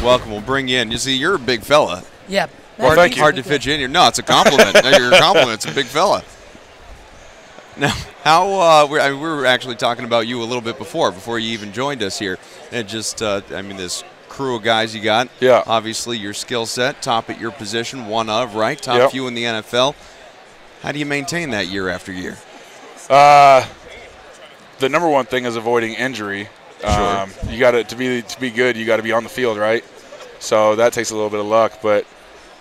Welcome. We'll bring you in. You see, you're a big fella. Yeah. Thank you. Hard to fit you in here. No, it's a compliment. No, you're a compliment. It's a big fella. Now, how we were actually talking about you a little bit before you even joined us here. And just, this crew of guys you got. Yeah. Obviously, your skill set, top at your position, one of, right? Top few in the NFL. How do you maintain that year after year? The number one thing is avoiding injury. Sure. You got to be good. You got to be on the field, right? So that takes a little bit of luck, but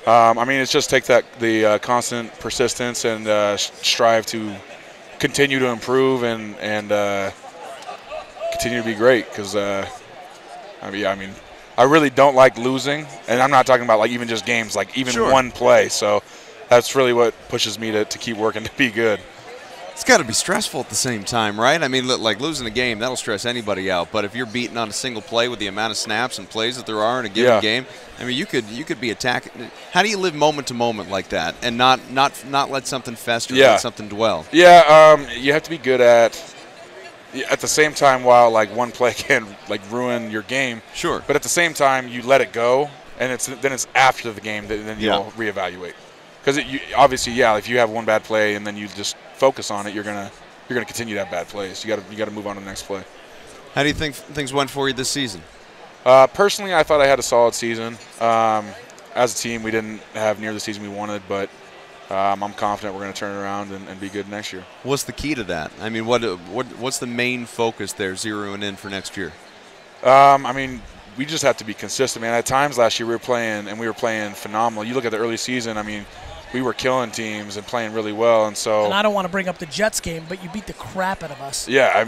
it's just take the constant persistence and strive to continue to improve and continue to be great. Because I really don't like losing, and I'm not talking about like even just games, like even one play. So that's really what pushes me to keep working to be good. It's got to be stressful at the same time, right? I mean, like losing a game, that'll stress anybody out. But if you're beaten on a single play with the amount of snaps and plays that there are in a given game, I mean, you could be attacking. How do you live moment to moment like that and not let something fester, let something dwell? Yeah, you have to be good at the same time while like one play can like ruin your game. Sure. But at the same time, you let it go, and then it's after the game that then you'll reevaluate. Because obviously, if you have one bad play and then you just focus on it, you're gonna continue to have bad plays. You got to move on to the next play. How do you think things went for you this season? Personally, I thought I had a solid season. As a team, we didn't have near the season we wanted, but I'm confident we're going to turn it around and be good next year. What's the key to that? I mean, what's the main focus there, zeroing in for next year? We just have to be consistent, man. At times last year we were playing phenomenal. You look at the early season, we were killing teams and playing really well, and so. And I don't want to bring up the Jets game, but you beat the crap out of us. Yeah,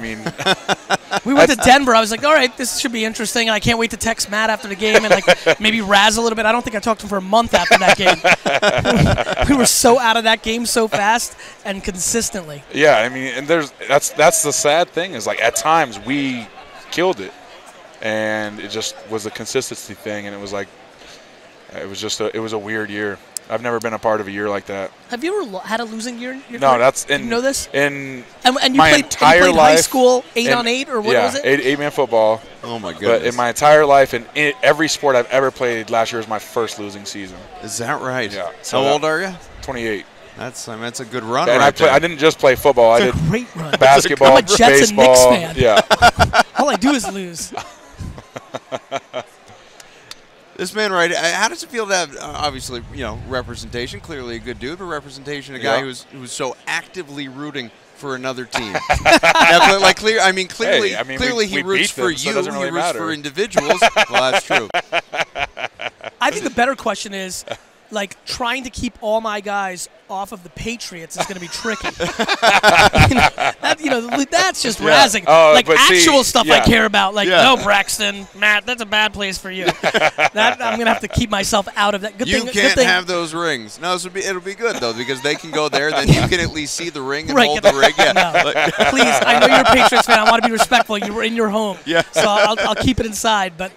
we went to Denver. I was like, all right, this should be interesting, and I can't wait to text Matt after the game and like maybe razz a little bit. I don't think I talked to him for a month after that game. We were so out of that game so fast and consistently. Yeah, and that's the sad thing is like at times we killed it, and it just was a consistency thing, and it was like it was a weird year. I've never been a part of a year like that. Have you ever had a losing year in your No, career? that's you know this? In and you my played, entire and you played life, high school 8-on-8 or what was it? eight-man football. Oh my goodness! But in my entire life and in every sport I've ever played, last year was my first losing season. Is that right? Yeah. So how old are you? 28. That's a good run. And right I didn't just play football. I did a great run. Basketball, I'm a Jets baseball. and Knicks fan. Yeah. All I do is lose. This man, right? How does it feel to have, obviously, representation? Clearly a good dude, but representation, a guy who's so actively rooting for another team. Clearly he roots for you. He roots for individuals. Well, that's true. I think the better question is, like, trying to keep all my guys off of the Patriots is going to be tricky. That's just razzing. Like actual stuff I care about. Like, no, Braxton, Matt, that's a bad place for you. That I'm going to have to keep myself out of that. You can't have those rings. No, it'll be good, though, because they can go there. Then you can at least see the ring and hold the ring. Yeah. No. Please, I know you're a Patriots fan. I want to be respectful. You were in your home. Yeah. So I'll keep it inside. But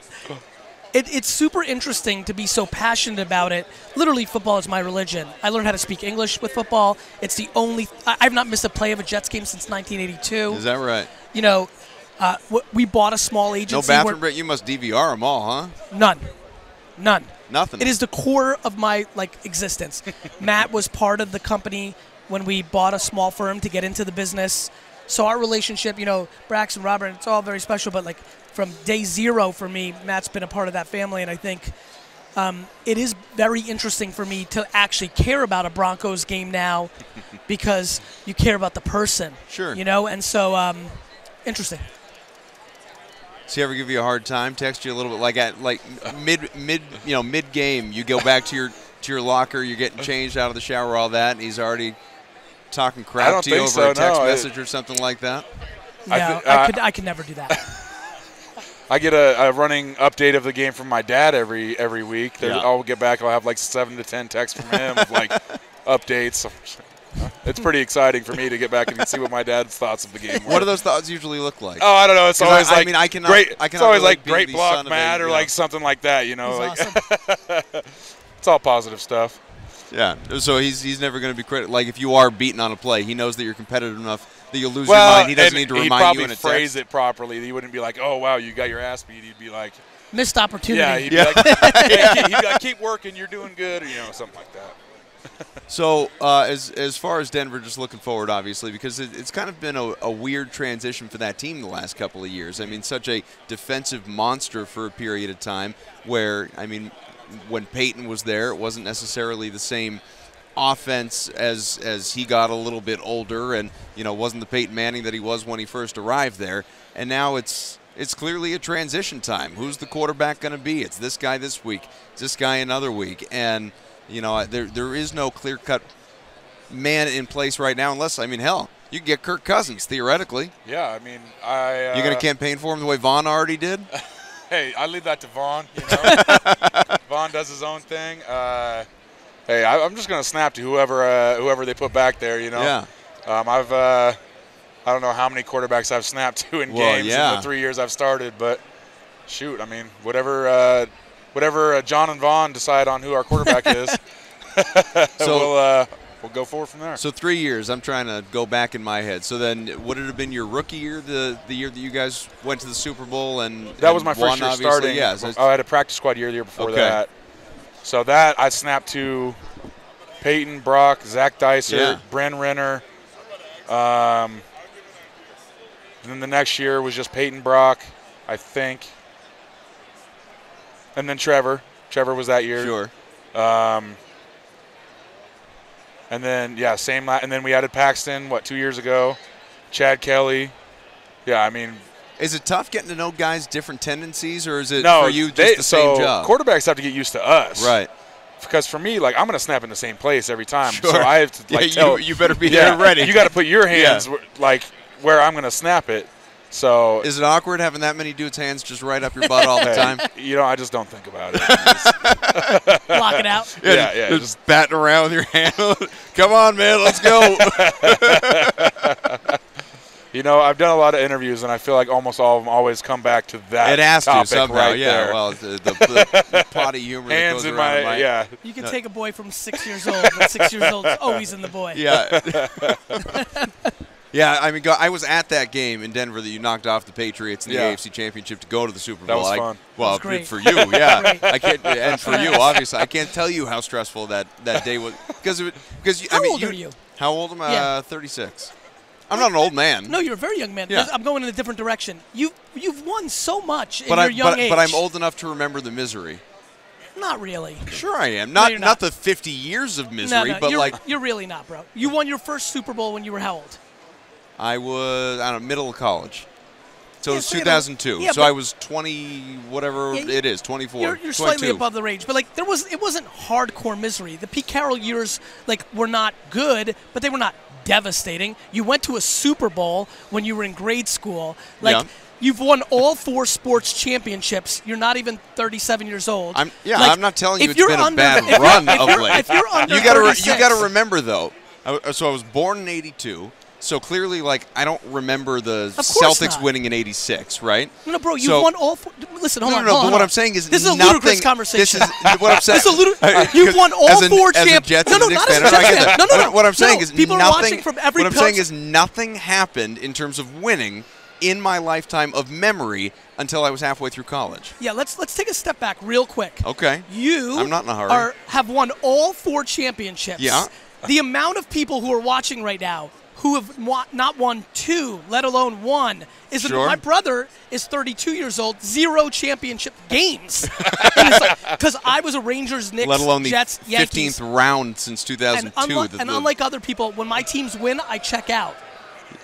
it's super interesting to be so passionate about it. Literally, football is my religion. I learned how to speak English with football. It's the only – I've not missed a play of a Jets game since 1982. Is that right? We bought a small agency. No bathroom break? You must DVR them all, huh? None. Nothing. It is the core of my, existence. Matt was part of the company when we bought a small firm to get into the business. So our relationship, Brax and Robert, it's all very special, but, from day zero for me, Matt's been a part of that family, and I think it is very interesting for me to actually care about a Broncos game now because you care about the person. Sure. And so interesting. Does he ever give you a hard time? Text you a little bit mid game, you go back to your locker, you're getting changed out of the shower, all that, and he's already talking crap to you over a text message or something like that? No, I could never do that. I get a running update of the game from my dad every week. I'll get back. I'll have 7 to 10 texts from him of updates. It's pretty exciting for me to get back and see what my dad's thoughts of the game were. What do those thoughts usually look like? Oh, I don't know. It's always it's always great block, Matt, or something like that. Awesome. It's all positive stuff. Yeah. So he's never going to be critical. Like if you are beaten on a play, he knows that you're competitive enough that you'll lose your mind. He doesn't need to remind you in a text. He'd probably phrase it properly. He wouldn't be like, "Oh wow, you got your ass beat." He'd be like, "Missed opportunity." Yeah, he'd be like, he'd be like, "Keep working, you're doing good," or something like that. So as far as Denver, just looking forward, obviously, because it's kind of been a weird transition for that team the last couple of years. I mean, such a defensive monster for a period of time where, I mean, when Peyton was there, it wasn't necessarily the same offense as he got a little bit older and, wasn't the Peyton Manning that he was when he first arrived there. And now it's clearly a transition time. Who's the quarterback going to be? It's this guy this week. It's this guy another week. And there is no clear-cut man in place right now unless, hell, you can get Kirk Cousins, theoretically. Yeah, You're going to campaign for him the way Vaughn already did? Hey, I leave that to Vaughn. Vaughn does his own thing. Hey, I'm just going to snap to whoever they put back there, Yeah. I don't know how many quarterbacks I've snapped to in games in the 3 years I've started, but shoot, whatever John and Vaughn decide on who our quarterback is, we'll go forward from there. So 3 years, I'm trying to go back in my head. So then would it have been your rookie year, the year that you guys went to the Super Bowl? That was my first year starting. Yes. I had a practice squad year the year before that. So that I snapped to Peyton, Brock, Zach Dyser, Bren Renner. Then the next year was just Peyton, Brock, I think. And then Trevor. Trevor was that year. Sure. And then, same. And then we added Paxton, 2 years ago? Chad Kelly. Yeah, Is it tough getting to know guys' different tendencies, or is it for you just the same job? Quarterbacks have to get used to us. Right. Because for me, I'm going to snap in the same place every time. Sure. So I have to, you better be there ready. You got to put your hands, where I'm going to snap it. So is it awkward having that many dudes' hands just right up your butt all the time? I just don't think about it. Block it out. Yeah. Just batting around with your hand. Come on, man, let's go. I've done a lot of interviews, and I feel like almost all of them always come back to that. It has to somehow, right there. Well, the potty humor hands that goes in around my. You can take a boy from 6 years old, but 6 years old is always in the boy. Yeah. Yeah, I was at that game in Denver that you knocked off the Patriots in the AFC Championship to go to the Super Bowl. That was fun. Well, that was great. For you, yeah. I can't, and for you, obviously, I can't tell you how stressful that day was because How old are you? How old am I? 36. I'm not an old man. No, you're a very young man. Yeah. I'm going in a different direction. You've won so much in your young age. But I'm old enough to remember the misery. Not really. Sure I am. No, not the 50 years of misery, but you're really not, bro. You won your first Super Bowl when you were how old? I was, middle of college. So it was 2002. Yeah, so I was 20, whatever it is, 24. You're slightly above the range. But, it wasn't hardcore misery. The Pete Carroll years, were not good, but they were not devastating. You went to a Super Bowl when you were in grade school. You've won all 4 sports championships. You're not even 37 years old. I'm not telling you it's been a bad run of late. If you're under you got to remember, though. So I was born in 82. So clearly, I don't remember the Celtics winning in '86, right? No, bro, you won all 4. Listen, hold on. But what I'm saying is this is a ludicrous conversation. This is what I'm saying. You've won all 4 championships. No, not as a Jets fan. No. What I'm saying is people are watching from every. What I'm saying is nothing happened in terms of winning in my lifetime of memory until I was halfway through college. Yeah, let's take a step back real quick. Okay. I'm not in a hurry. Have won all 4 championships. Yeah. The amount of people who are watching right now who have not won 2, let alone 1, is sure. My brother is 32 years old, 0 championship games. Because I was a Rangers, Knicks, let alone the Jets, 15th Yankees. round since 2002. Unlike other people, when my teams win, I check out.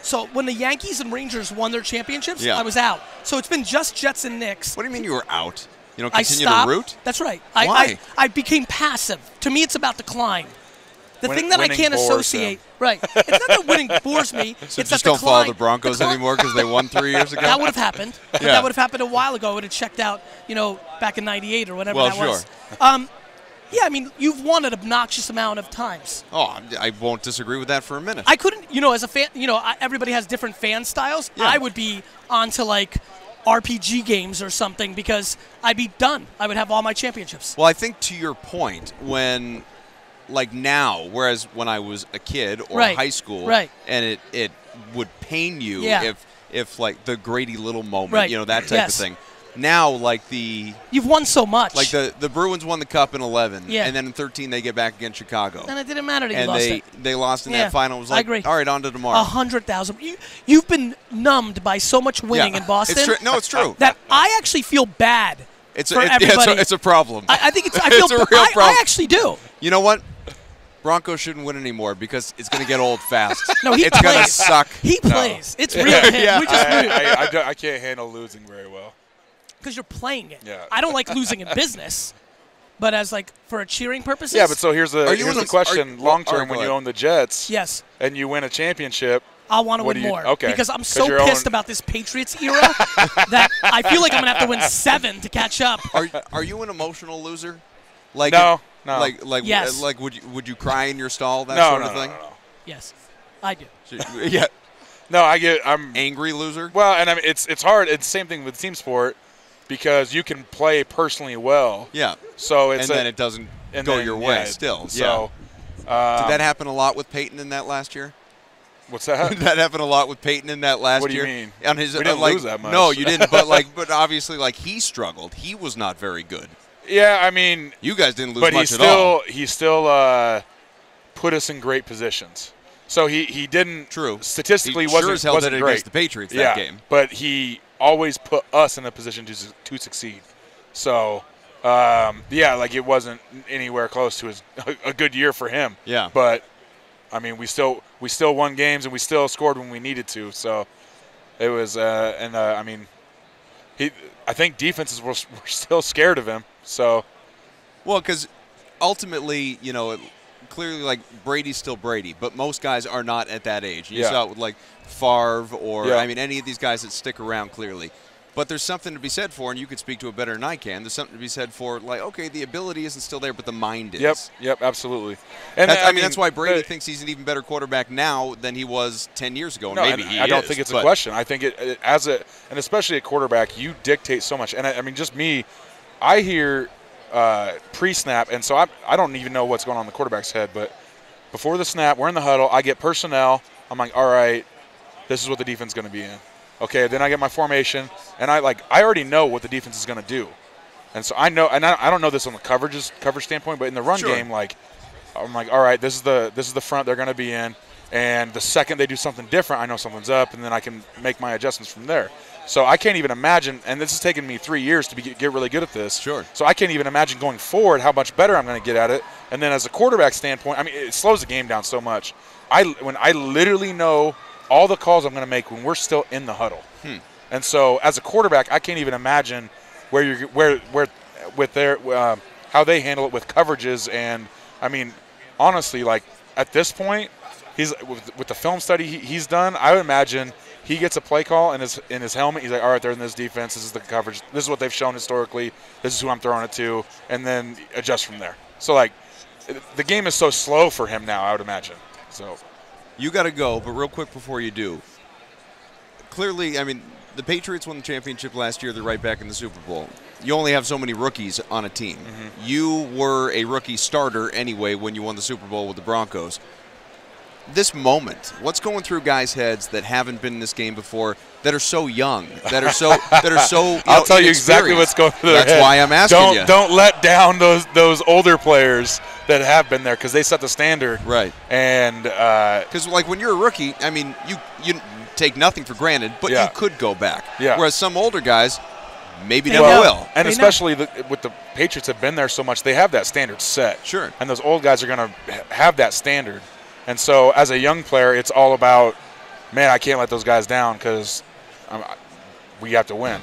So when the Yankees and Rangers won their championships, I was out. So it's been just Jets and Knicks. What do you mean you were out? You don't I continue stopped. to root? That's right. Why? I became passive. To me, it's about decline. The thing that I can't bores associate, right? It's not that winning bores me. So it's just that don't follow the Broncos anymore because they won 3 years ago. That would have happened. That would have happened a while ago. I would have checked out, back in '98 or whatever that was. Yeah, you've won an obnoxious amount of times. Oh, I won't disagree with that for a minute. I couldn't, as a fan, everybody has different fan styles. Yeah. I would be onto RPG games or something because I'd be done. I would have all my championships. Well, I think to your point, when now, whereas when I was a kid or high school, right. and it would pain you Yeah. if like the Grady Little moment, Right. that type Yes. of thing. Now, like you've won so much. like the Bruins won the Cup in 11, Yeah. and then in 13 they get back against Chicago. and it didn't matter that you And lost it. they lost in Yeah, that final. It was I like, agree. all right, on to tomorrow. 100,000. You've been numbed by so much winning in Boston. It's no, it's true. That I actually feel bad for Yeah, everybody. it's a problem. I think it's. I feel. It's a real problem. I actually do. You know what? Broncos shouldn't win anymore because it's going to get old fast. No, he it's plays. going to suck. He plays. It's real. Yeah. We just I can't handle losing very well. because you're playing it. Yeah. I don't like losing in business, but as like for a cheering purposes. Yeah, but so here's the question: long all right, term, go when you ahead. own the Jets, yes, and you win a championship, I want to what win do you- more. okay. Because I'm 'Cause so your pissed own- about this Patriots era that I feel like I'm gonna have to win 7 to catch up. Are you an emotional loser? Like No. Yes. like would you cry in your stall, that no, sort no, of no, thing? no. Yes, I do. Yeah, No, I'm angry loser. well, and I mean it's hard. It's the same thing with team sport because you can play personally well. Yeah, So it's and then it doesn't go your way still. So Did that happen a lot with Peyton in that last year? what's that? That happened a lot with Peyton in that last What do you year. mean? On his, We didn't like, lose that much. No, you didn't. But obviously, like he struggled. He was not very good. Yeah, I mean, You guys didn't lose but much at all. he still put us in great positions. So he didn't True. statistically He sure wasn't as hell wasn't did it great against the Patriots yeah, that game. but he always put us in a position to succeed. So like it wasn't anywhere close to a good year for him. Yeah. But I mean, we still won games and we still scored when we needed to. So it was I mean, I think defenses were still scared of him. So Well, because ultimately, clearly, like Brady's still Brady, but most guys are not at that age. You Yeah. saw it with like Favre or Yeah. I mean any of these guys that stick around clearly. But there's something to be said for, and you could speak to it better than I can. There's something to be said for, like, okay, the ability isn't still there, but the mind is. Yep, absolutely. And I mean, that's why Brady thinks he's an even better quarterback now than he was 10 years ago. And No, maybe and he I don't is, think it's but- a question. I think and especially a quarterback, you dictate so much. And I mean, just me, I hear pre-snap, and so I don't even know what's going on in the quarterback's head. But before the snap, we're in the huddle. I get personnel. I'm like, all right, this is what the defense is going to be in. Okay, then I get my formation, and I already know what the defense is going to do. And so I know, and I don't know this on the coverage standpoint, but in the run Sure. game, I'm like, all right, this is the front they're going to be in, and the second they do something different, I know something's up, and then I can make my adjustments from there. So I can't even imagine, and this has taken me 3 years to get really good at this. Sure. So I can't even imagine going forward how much better I'm going to get at it. And then as a quarterback standpoint, I mean, it slows the game down so much. When I literally know all the calls I'm going to make when we're still in the huddle. And so as a quarterback, I can't even imagine how they handle it with coverages. And I mean, honestly, like at this point, he's with the film study he's done. I would imagine he gets a play call in his helmet. He's like, all right, they're in this defense. This is the coverage. This is what they've shown historically. This is who I'm throwing it to, and then adjust from there. So like, the game is so slow for him now, I would imagine. So. You got to go, but real quick before you do. Clearly, I mean, the Patriots won the championship last year. They're right back in the Super Bowl. You only have so many rookies on a team. Mm-hmm. You were a rookie starter anyway when you won the Super Bowl with the Broncos. This moment, what's going through guys' heads that haven't been in this game before, that are so young, that are so I'll tell you exactly what's going through their head. That's why I'm asking you. Don't let down those older players that have been there because they set the standard. Right. And because like when you're a rookie, I mean, you take nothing for granted, but Yeah. you could go back. Yeah. Whereas some older guys maybe They never know. will. And They especially with the Patriots have been there so much, they have that standard set. Sure. And those old guys are going to have that standard. And so as a young player, it's all about, man, I can't let those guys down because we have to win.